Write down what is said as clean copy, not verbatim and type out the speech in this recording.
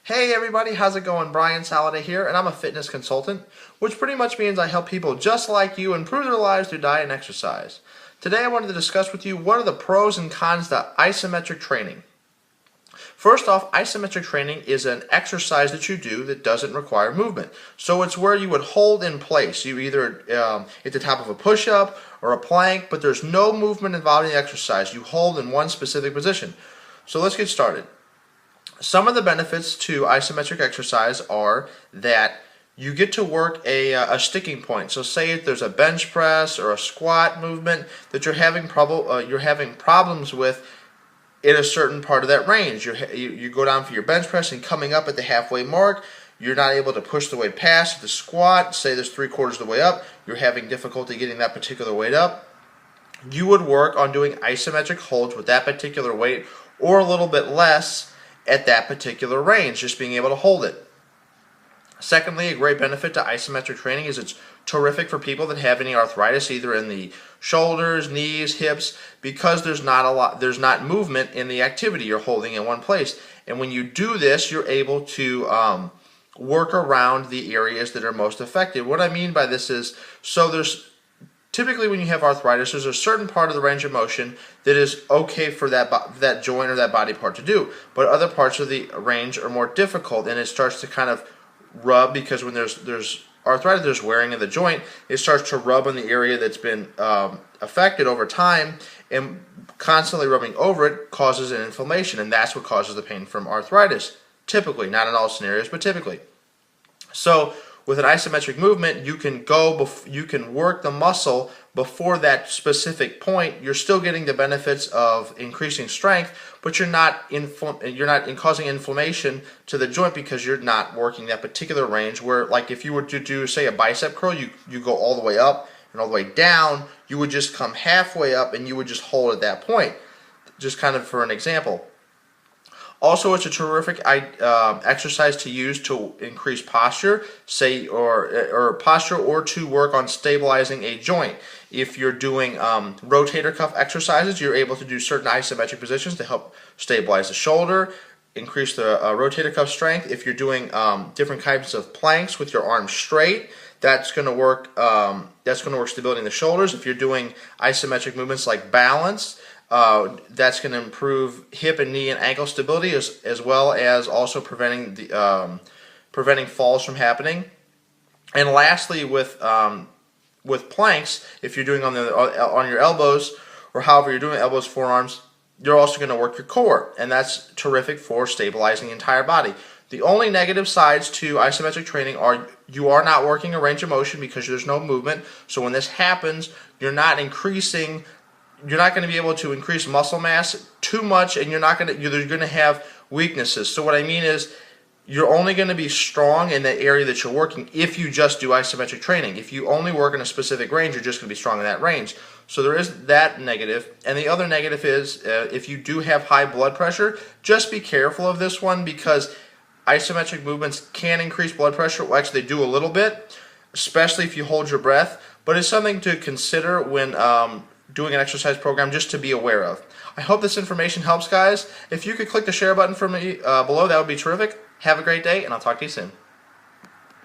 Hey everybody, how's it going? Brian Saladay here, and I'm a fitness consultant, which pretty much means I help people just like you improve their lives through diet and exercise. Today I wanted to discuss with you what are the pros and cons to isometric training. First off, isometric training is an exercise that you do that doesn't require movement. So it's where you would hold in place. You either at the top of a push-up or a plank, but there's no movement involved in the exercise. You hold in one specific position. So let's get started. Some of the benefits to isometric exercise are that you get to work a sticking point. So say if there's a bench press or a squat movement that you're having problems with in a certain part of that range. You go down for your bench press and coming up at the halfway mark, you're not able to push the weight past the squat. Say there's 3/4 of the way up, you're having difficulty getting that particular weight up. You would work on doing isometric holds with that particular weight or a little bit less at that particular range, just being able to hold it. Secondly, a great benefit to isometric training is it's terrific for people that have any arthritis, either in the shoulders, knees, hips, because there's not movement in the activity. You're holding in one place. And when you do this, you're able to work around the areas that are most affected. What I mean by this is, typically when you have arthritis, there's a certain part of the range of motion that is okay for that joint or that body part to do, but other parts of the range are more difficult, and it starts to kind of rub, because when there's arthritis, there's wearing in the joint, it starts to rub on the area that's been affected over time, and constantly rubbing over it causes an inflammation, and that's what causes the pain from arthritis, typically, not in all scenarios, but typically. So with an isometric movement, you can work the muscle before that specific point. You're still getting the benefits of increasing strength, but you're not causing inflammation to the joint because you're not working that particular range. Where, like, if you were to do, say, a bicep curl, you go all the way up and all the way down. You would just come halfway up and you would just hold at that point. Just kind of for an example. Also, it's a terrific exercise to use to increase posture, or posture, or to work on stabilizing a joint. If you're doing rotator cuff exercises, you're able to do certain isometric positions to help stabilize the shoulder, increase the rotator cuff strength. If you're doing different types of planks with your arms straight, that's going to work. Stability in the shoulders. If you're doing isometric movements like balance, that's going to improve hip and knee and ankle stability, as well as also preventing falls from happening. And lastly, with planks, if you're doing on your elbows, or however you're doing elbows, forearms, you're also going to work your core, and that's terrific for stabilizing the entire body. The only negative sides to isometric training are you are not working a range of motion because there's no movement. So when this happens, you're not going to be able to increase muscle mass too much, and you're going to have weaknesses. So what I mean is, you're only going to be strong in the area that you're working if you just do isometric training. If you only work in a specific range, you're just going to be strong in that range. So there is that negative. And the other negative is, if you do have high blood pressure, just be careful of this one, because isometric movements can increase blood pressure. Well, actually, they do a little bit, especially if you hold your breath. But it's something to consider when doing an exercise program, just to be aware of. I hope this information helps, guys. If you could click the share button for me below, that would be terrific. Have a great day, and I'll talk to you soon.